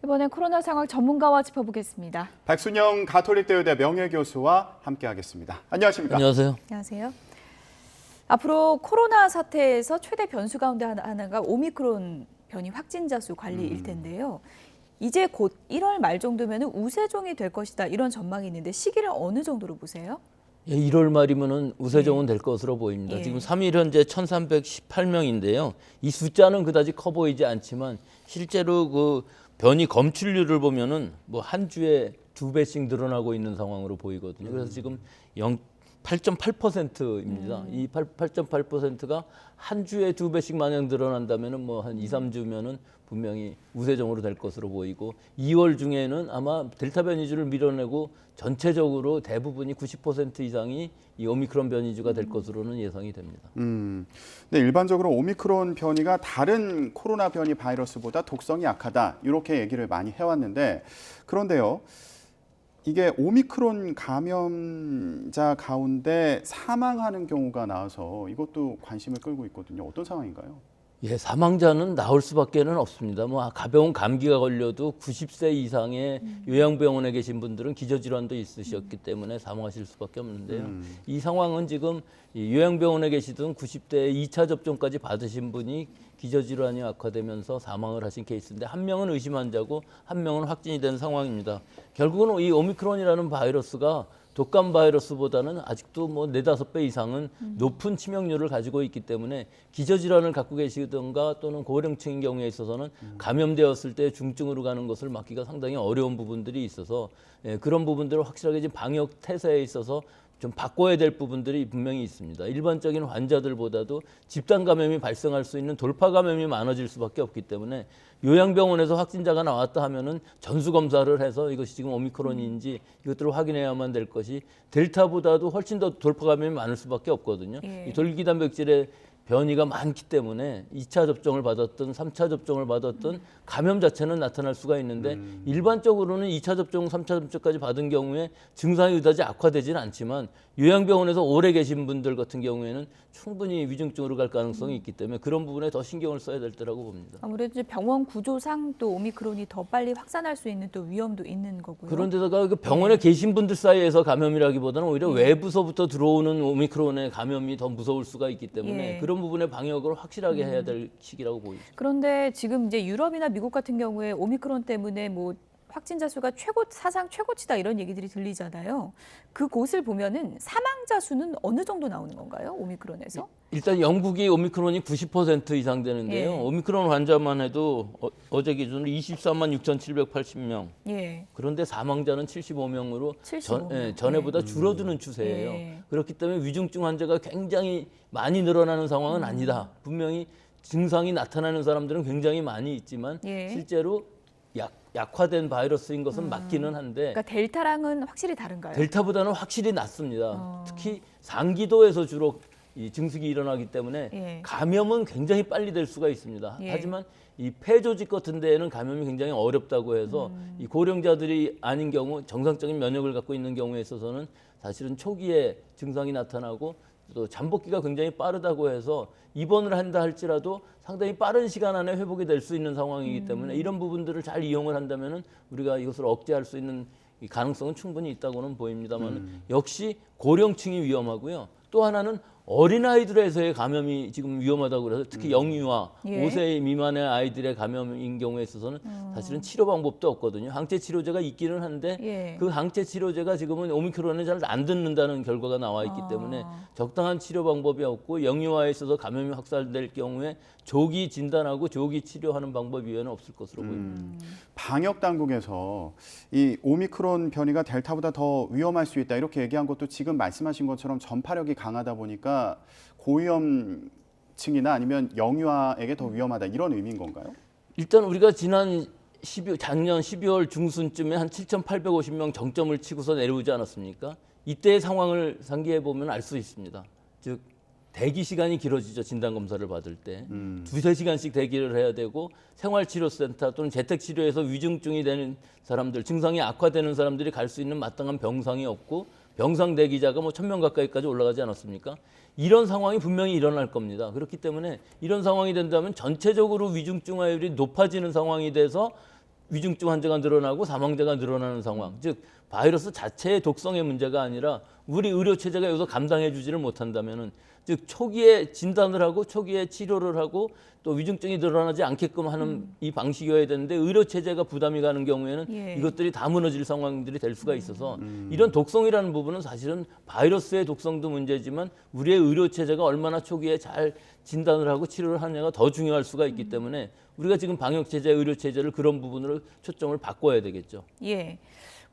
이번엔 코로나 상황 전문가와 짚어보겠습니다. 박순영 가톨릭대의대 명예교수와 함께하겠습니다. 안녕하십니까? 안녕하세요. 안녕하세요. 앞으로 코로나 사태에서 최대 변수 가운데 하나가 오미크론 변이 확진자 수 관리일 텐데요. 이제 곧 1월 말 정도면 우세종이 될 것이다, 이런 전망이 있는데 시기를 어느 정도로 보세요? 예, 1월 말이면은 우세종은 될 것으로 보입니다. 예. 지금 3일 현재 1,318명인데요. 이 숫자는 그다지 커 보이지 않지만 실제로 그 변이 검출률을 보면은 뭐 한 주에 2배씩 늘어나고 있는 상황으로 보이거든요. 그래서 지금 8.8%입니다. 이 8.8%가 한 주에 2배씩 마냥 늘어난다면은 뭐 한 2, 3주면은 분명히 우세종으로 될 것으로 보이고 2월 중에는 아마 델타 변이주를 밀어내고 전체적으로 대부분이 90% 이상이 이 오미크론 변이주가 될 것으로는 예상이 됩니다. 근데 일반적으로 오미크론 변이가 다른 코로나 변이 바이러스보다 독성이 약하다, 이렇게 얘기를 많이 해왔는데, 그런데요, 이게 오미크론 감염자 가운데 사망하는 경우가 나와서 이것도 관심을 끌고 있거든요. 어떤 상황인가요? 예, 사망자는 나올 수밖에는 없습니다. 뭐 가벼운 감기가 걸려도 90세 이상의 요양병원에 계신 분들은 기저질환도 있으셨기 때문에 사망하실 수밖에 없는데요. 이 상황은 지금 이 요양병원에 계시던 90대 2차 접종까지 받으신 분이 기저질환이 악화되면서 사망을 하신 케이스인데, 한 명은 의심 환자고 한 명은 확진이 된 상황입니다. 결국은 이 오미크론이라는 바이러스가 독감 바이러스보다는 아직도 뭐 4~5배 이상은 높은 치명률을 가지고 있기 때문에 기저질환을 갖고 계시던가 또는 고령층인 경우에 있어서는 감염되었을 때 중증으로 가는 것을 막기가 상당히 어려운 부분들이 있어서, 그런 부분들을 확실하게 지금 방역 태세에 있어서 좀 바꿔야 될 부분들이 분명히 있습니다. 일반적인 환자들보다도 집단 감염이 발생할 수 있는 돌파 감염이 많아질 수밖에 없기 때문에 요양병원에서 확진자가 나왔다 하면은 전수 검사를 해서 이것이 지금 오미크론인지 이것들을 확인해야만 될 것이, 델타보다도 훨씬 더 돌파 감염이 많을 수밖에 없거든요. 예. 이 돌기단백질의 변이가 많기 때문에 2차 접종을 받았든 3차 접종을 받았든 감염 자체는 나타날 수가 있는데, 일반적으로는 2차 접종, 3차 접종까지 받은 경우에 증상이 그다지 악화되지는 않지만 요양병원에서 오래 계신 분들 같은 경우에는 충분히 위중증으로 갈 가능성이 있기 때문에 그런 부분에 더 신경을 써야 될 때라고 봅니다. 아무래도 이제 병원 구조상 또 오미크론이 더 빨리 확산할 수 있는 또 위험도 있는 거고요. 그런데다가 그 병원에 계신 분들 사이에서 감염이라기보다는 오히려 외부서부터 들어오는 오미크론의 감염이 더 무서울 수가 있기 때문에 그런 부분의 방역을 확실하게 해야 될 시기라고 보입니다. 그런데 지금 이제 유럽이나 미국 같은 경우에 오미크론 때문에 뭐 확진자 수가 사상 최고치다, 이런 얘기들이 들리잖아요. 그곳을 보면은 사망자 수는 어느 정도 나오는 건가요, 오미크론에서? 일단 영국이 오미크론이 90% 이상 되는데요. 예. 오미크론 환자만 해도 어제 기준으로 24만 6,780명. 예. 그런데 사망자는 75명으로 75명. 전에보다 줄어드는 추세예요. 예. 그렇기 때문에 위중증 환자가 굉장히 많이 늘어나는 상황은 아니다. 분명히 증상이 나타나는 사람들은 굉장히 많이 있지만 예. 실제로 약화된 바이러스인 것은 맞기는 한데, 그러니까 델타랑은 확실히 다른가요? 델타보다는 확실히 낫습니다. 특히 상기도에서 주로 이 증식이 일어나기 때문에 예. 감염은 굉장히 빨리 될 수가 있습니다. 예. 하지만 이 폐조직 같은 데에는 감염이 굉장히 어렵다고 해서 이 고령자들이 아닌 경우, 정상적인 면역을 갖고 있는 경우에 있어서는 사실은 초기에 증상이 나타나고 또 잠복기가 굉장히 빠르다고 해서 입원을 한다 할지라도 상당히 빠른 시간 안에 회복이 될 수 있는 상황이기 때문에 이런 부분들을 잘 이용을 한다면은 우리가 이것을 억제할 수 있는 이 가능성은 충분히 있다고는 보입니다만, 역시 고령층이 위험하고요. 또 하나는 어린아이들에서의 감염이 지금 위험하다고 그래서 특히 영유아, 예. 5세 미만의 아이들의 감염인 경우에 있어서는 사실은 치료 방법도 없거든요. 항체 치료제가 있기는 한데 예. 그 항체 치료제가 지금은 오미크론에 잘 안 듣는다는 결과가 나와 있기 때문에 적당한 치료 방법이 없고, 영유아에 있어서 감염이 확산될 경우에 조기 진단하고 조기 치료하는 방법 이외에는 없을 것으로 보입니다. 방역 당국에서 이 오미크론 변이가 델타보다 더 위험할 수 있다, 이렇게 얘기한 것도 지금 말씀하신 것처럼 전파력이 강하다 보니까 고위험층이나 아니면 영유아에게 더 위험하다, 이런 의미인 건가요? 일단 우리가 작년 12월 중순쯤에 한 7,850명 정점을 치고서 내려오지 않았습니까? 이때의 상황을 상기해 보면 알 수 있습니다. 즉 대기 시간이 길어지죠. 진단 검사를 받을 때 2~3시간씩 대기를 해야 되고, 생활치료센터 또는 재택치료에서 위중증이 되는 사람들, 증상이 악화되는 사람들이 갈 수 있는 마땅한 병상이 없고, 병상 대기자가 뭐 1,000명 가까이까지 올라가지 않았습니까? 이런 상황이 분명히 일어날 겁니다. 그렇기 때문에 이런 상황이 된다면 전체적으로 위중증화율이 높아지는 상황이 돼서 위중증 환자가 늘어나고 사망자가 늘어나는 상황. 즉 바이러스 자체의 독성의 문제가 아니라 우리 의료 체제가 여기서 감당해 주지를 못한다면은, 즉 초기에 진단을 하고 초기에 치료를 하고 또 위중증이 늘어나지 않게끔 하는 이 방식이어야 되는데, 의료 체제가 부담이 가는 경우에는 예. 이것들이 다 무너질 상황들이 될 수가 있어서 이런 독성이라는 부분은 사실은 바이러스의 독성도 문제지만 우리의 의료 체제가 얼마나 초기에 잘 진단을 하고 치료를 하느냐가 더 중요할 수가 있기 때문에 우리가 지금 방역 체제, 의료 체제를 그런 부분으로 초점을 바꿔야 되겠죠. 예.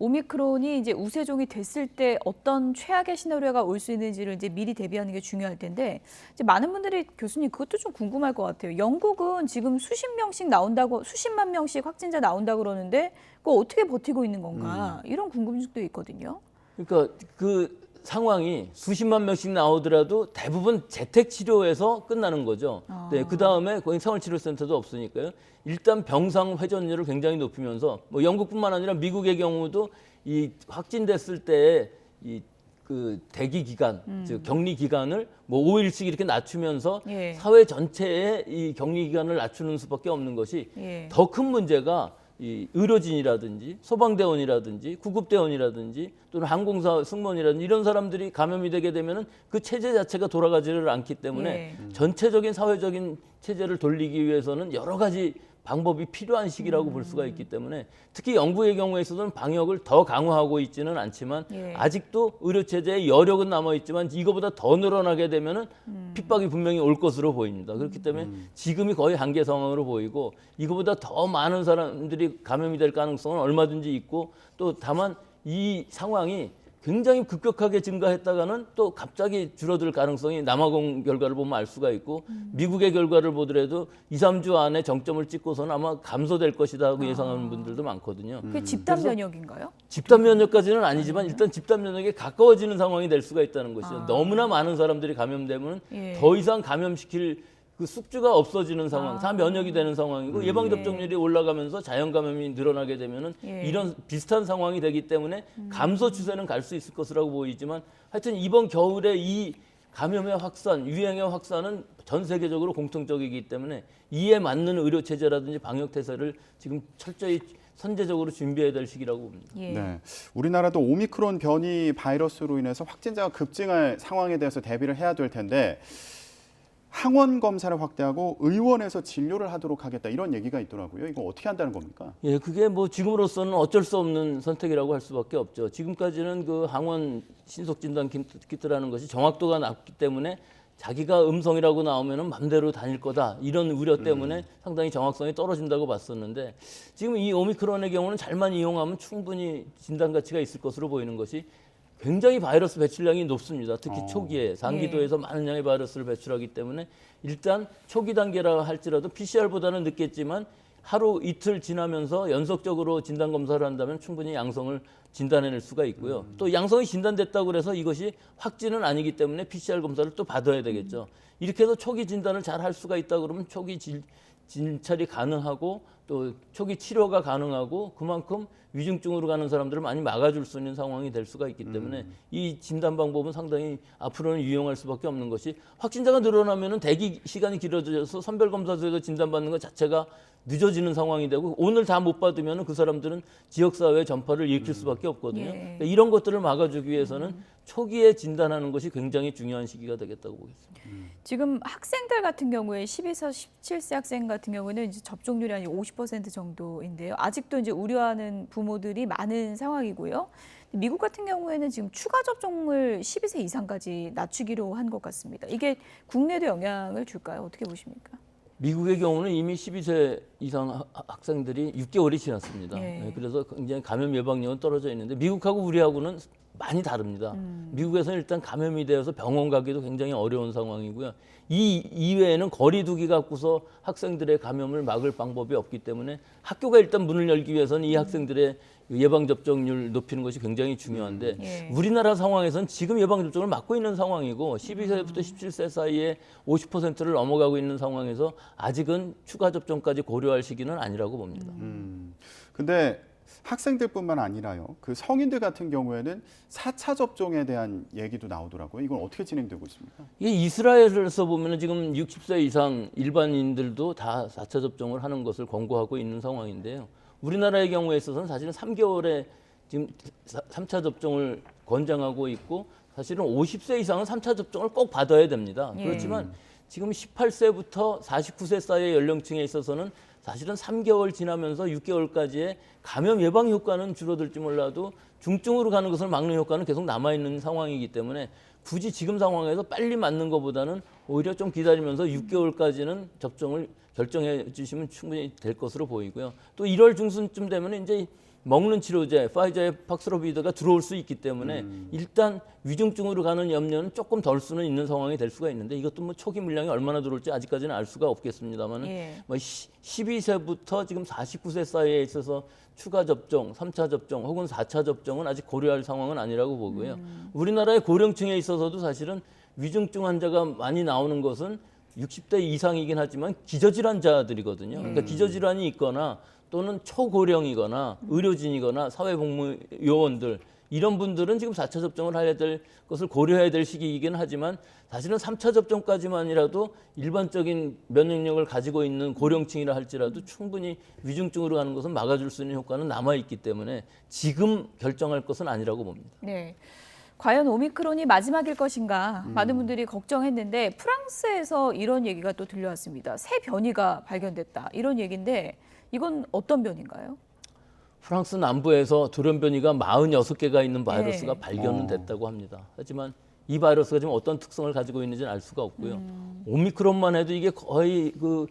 오미크론이 이제 우세종이 됐을 때 어떤 최악의 시나리오가 올 수 있는지를 이제 미리 대비하는 게 중요할 텐데, 이제 많은 분들이 교수님 그것도 좀 궁금할 것 같아요. 영국은 지금 수십만 명씩 확진자 나온다고 그러는데 그거 어떻게 버티고 있는 건가? 이런 궁금증도 있거든요. 그러니까 그 상황이 수십만 명씩 나오더라도 대부분 재택 치료에서 끝나는 거죠. 네, 그 다음에 거기 생활치료센터도 없으니까요. 일단 병상 회전율을 굉장히 높이면서 뭐 영국뿐만 아니라 미국의 경우도 이 확진됐을 때 이 그 대기 기간, 즉 격리 기간을 뭐 5일씩 이렇게 낮추면서 예. 사회 전체의 이 격리 기간을 낮추는 수밖에 없는 것이, 예. 더 큰 문제가 이 의료진이라든지 소방대원이라든지 구급대원이라든지 또는 항공사 승무원이라든지 이런 사람들이 감염이 되게 되면은 그 체제 자체가 돌아가지를 않기 때문에 전체적인 사회적인 체제를 돌리기 위해서는 여러 가지 방법이 필요한 시기라고 볼 수가 있기 때문에, 특히 영국의 경우에 있어서는 방역을 더 강화하고 있지는 않지만 예. 아직도 의료 체제에 여력은 남아 있지만 이거보다 더 늘어나게 되면은 핍박이 분명히 올 것으로 보입니다. 그렇기 때문에 지금이 거의 한계 상황으로 보이고, 이거보다 더 많은 사람들이 감염이 될 가능성은 얼마든지 있고, 또 다만 이 상황이 굉장히 급격하게 증가했다가는 또 갑자기 줄어들 가능성이 남아공 결과를 보면 알 수가 있고, 미국의 결과를 보더라도 2, 3주 안에 정점을 찍고서는 아마 감소될 것이다 하고 예상하는 분들도 많거든요. 그게 집단 면역인가요? 집단 면역까지는 아니지만 일단 집단 면역에 가까워지는 상황이 될 수가 있다는 것이죠. 너무나 많은 사람들이 감염되면 예. 더 이상 감염시킬 그 숙주가 없어지는 상황, 다 면역이 되는 상황이고 예방 접종률이 올라가면서 자연 감염이 늘어나게 되면은 예. 이런 비슷한 상황이 되기 때문에 감소 추세는 갈 수 있을 것이라고 보이지만, 하여튼 이번 겨울에 이 감염의 확산, 유행의 확산은 전 세계적으로 공통적이기 때문에 이에 맞는 의료 체제라든지 방역 태세를 지금 철저히 선제적으로 준비해야 될 시기라고 봅니다. 예. 네, 우리나라도 오미크론 변이 바이러스로 인해서 확진자가 급증할 상황에 대해서 대비를 해야 될 텐데, 항원 검사를 확대하고 의원에서 진료를 하도록 하겠다, 이런 얘기가 있더라고요. 이거 어떻게 한다는 겁니까? 예, 그게 뭐 지금으로서는 어쩔 수 없는 선택이라고 할 수밖에 없죠. 지금까지는 그 항원 신속 진단 키트라는 것이 정확도가 낮기 때문에 자기가 음성이라고 나오면은 맘대로 다닐 거다, 이런 우려 때문에 상당히 정확성이 떨어진다고 봤었는데, 지금 이 오미크론의 경우는 잘만 이용하면 충분히 진단 가치가 있을 것으로 보이는 것이, 굉장히 바이러스 배출량이 높습니다. 특히 초기에 상기도에서 많은 양의 바이러스를 배출하기 때문에 일단 초기 단계라 할지라도 PCR보다는 늦겠지만 하루 이틀 지나면서 연속적으로 진단 검사를 한다면 충분히 양성을 진단해낼 수가 있고요. 또 양성이 진단됐다고 해서 이것이 확진은 아니기 때문에 PCR 검사를 또 받아야 되겠죠. 이렇게 해서 초기 진단을 잘 할 수가 있다 그러면 초기 진찰이 가능하고 또 초기 치료가 가능하고, 그만큼 위중증으로 가는 사람들을 많이 막아줄 수 있는 상황이 될 수가 있기 때문에 이 진단 방법은 상당히 앞으로는 유용할 수밖에 없는 것이, 확진자가 늘어나면은 대기 시간이 길어져서 선별검사소에서 진단받는 것 자체가 늦어지는 상황이 되고, 오늘 다 못 받으면 그 사람들은 지역사회에 전파를 일으킬 수밖에 없거든요. 예. 그러니까 이런 것들을 막아주기 위해서는 초기에 진단하는 것이 굉장히 중요한 시기가 되겠다고 보겠습니다. 지금 학생들 같은 경우에 12세, 17세 학생 같은 경우에는 이제 접종률이 한 50% 정도인데요. 아직도 이제 우려하는 부모들이 많은 상황이고요. 미국 같은 경우에는 지금 추가 접종을 12세 이상까지 낮추기로 한 것 같습니다. 이게 국내도 영향을 줄까요? 어떻게 보십니까? 미국의 경우는 이미 12세 이상 학생들이 6개월이 지났습니다. 예. 네, 그래서 굉장히 감염 예방력은 떨어져 있는데, 미국하고 우리하고는 많이 다릅니다. 미국에서는 일단 감염이 되어서 병원 가기도 굉장히 어려운 상황이고요. 이 이외에는 거리 두기 갖고서 학생들의 감염을 막을 방법이 없기 때문에 학교가 일단 문을 열기 위해서는 이 학생들의 예방접종률 높이는 것이 굉장히 중요한데, 예. 우리나라 상황에서는 지금 예방접종을 막고 있는 상황이고 12세부터 17세 사이에 50%를 넘어가고 있는 상황에서 아직은 추가 접종까지 고려할 시기는 아니라고 봅니다. 근데 학생들뿐만 아니라요, 그 성인들 같은 경우에는 4차 접종에 대한 얘기도 나오더라고요. 이건 어떻게 진행되고 있습니까? 이게 이스라엘에서 보면은 지금 60세 이상 일반인들도 다 4차 접종을 하는 것을 권고하고 있는 상황인데요. 우리나라의 경우에 있어서는 사실은 3개월에 지금 3차 접종을 권장하고 있고 사실은 50세 이상은 3차 접종을 꼭 받아야 됩니다. 예. 그렇지만 지금 18세부터 49세 사이의 연령층에 있어서는 사실은 3개월 지나면서 6개월까지의 감염 예방 효과는 줄어들지 몰라도 중증으로 가는 것을 막는 효과는 계속 남아있는 상황이기 때문에 굳이 지금 상황에서 빨리 맞는 것보다는 오히려 좀 기다리면서 6개월까지는 접종을 결정해 주시면 충분히 될 것으로 보이고요. 또 1월 중순쯤 되면 이제 먹는 치료제 파이저의 팍스로비드가 들어올 수 있기 때문에 일단 위중증으로 가는 염려는 조금 덜 수는 있는 상황이 될 수가 있는데 이것도 뭐 초기 물량이 얼마나 들어올지 아직까지는 알 수가 없겠습니다만 예. 뭐 12세부터 지금 49세 사이에 있어서 추가 접종, 3차 접종 혹은 4차 접종은 아직 고려할 상황은 아니라고 보고요. 우리나라의 고령층에 있어서도 사실은 위중증 환자가 많이 나오는 것은 60대 이상이긴 하지만 기저질환자들이거든요. 그러니까 기저질환이 있거나 또는 초고령이거나 의료진이거나 사회복무요원들 이런 분들은 지금 4차 접종을 해야 될 것을 고려해야 될 시기이긴 하지만 사실은 3차 접종까지만이라도 일반적인 면역력을 가지고 있는 고령층이라 할지라도 충분히 위중증으로 가는 것은 막아줄 수 있는 효과는 남아있기 때문에 지금 결정할 것은 아니라고 봅니다. 네. 과연 오미크론이 마지막일 것인가 많은 분들이 걱정했는데 프랑스에서 이런 얘기가 또 들려왔습니다. 새 변이가 발견됐다 이런 얘기인데 이건 어떤 변인가요? 프랑스 남부에서 돌연변이가 46개가 있는 바이러스가 네. 발견은 됐다고 합니다. 하지만 이 바이러스가 지금 어떤 특성을 가지고 있는지는 알 수가 없고요. 오미크론만 해도 이게 거의 그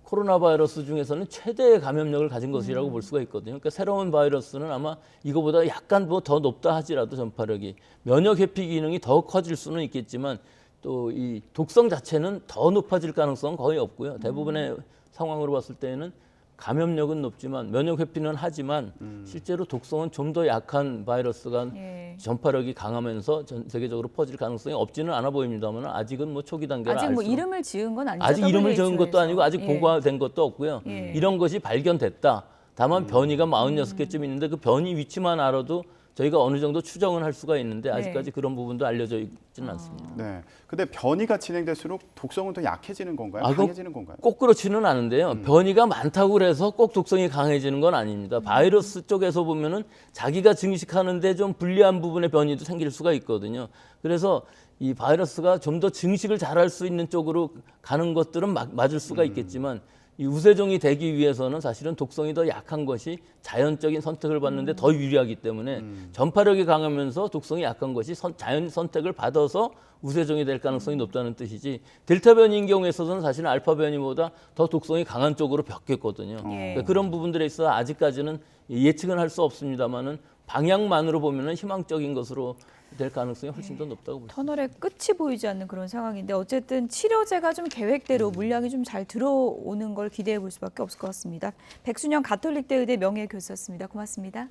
코로나 바이러스 중에서는 최대의 감염력을 가진 것이라고 볼 수가 있거든요. 그러니까 새로운 바이러스는 아마 이거보다 약간 뭐 더 높다 하지라도 전파력이 면역 회피 기능이 더 커질 수는 있겠지만 또 이 독성 자체는 더 높아질 가능성은 거의 없고요. 대부분의 상황으로 봤을 때는 감염력은 높지만 면역 회피는 하지만 실제로 독성은 좀 더 약한 바이러스가 예. 전파력이 강하면서 전 세계적으로 퍼질 가능성이 없지는 않아 보입니다만 아직은 뭐 초기 단계라 아직 알 뭐 수는 이름을 지은 건 아니죠. 아직 이름을 적은 것도 WHO에서. 아니고 아직 예. 보고된 것도 없고요. 예. 이런 것이 발견됐다. 다만 변이가 46개쯤 있는데 그 변이 위치만 알아도 저희가 어느 정도 추정은 할 수가 있는데 아직까지 그런 부분도 알려져 있지는 않습니다. 네. 근데 변이가 진행될수록 독성은 더 약해지는 건가요? 그거 강해지는 건가요? 꼭 그렇지는 않은데요. 변이가 많다고 해서 꼭 독성이 강해지는 건 아닙니다. 바이러스 쪽에서 보면은 자기가 증식하는데 좀 불리한 부분의 변이도 생길 수가 있거든요. 그래서 이 바이러스가 좀 더 증식을 잘할 수 있는 쪽으로 가는 것들은 맞을 수가 있겠지만 이 우세종이 되기 위해서는 사실은 독성이 더 약한 것이 자연적인 선택을 받는데 더 유리하기 때문에 전파력이 강하면서 독성이 약한 것이 자연 선택을 받아서 우세종이 될 가능성이 높다는 뜻이지 델타 변이인 경우에 있어서는 사실은 알파 변이보다 더 독성이 강한 쪽으로 바뀌었거든요. 예. 그러니까 그런 부분들에 있어 아직까지는 예측은 할 수 없습니다만은 방향만으로 보면은 희망적인 것으로 될 가능성이 훨씬 더 높다고 봅니다. 터널의 끝이 보이지 않는 그런 상황인데 어쨌든 치료제가 좀 계획대로 물량이 좀 잘 들어오는 걸 기대해 볼 수밖에 없을 것 같습니다. 백순영 가톨릭대 의대 명예교수였습니다. 고맙습니다.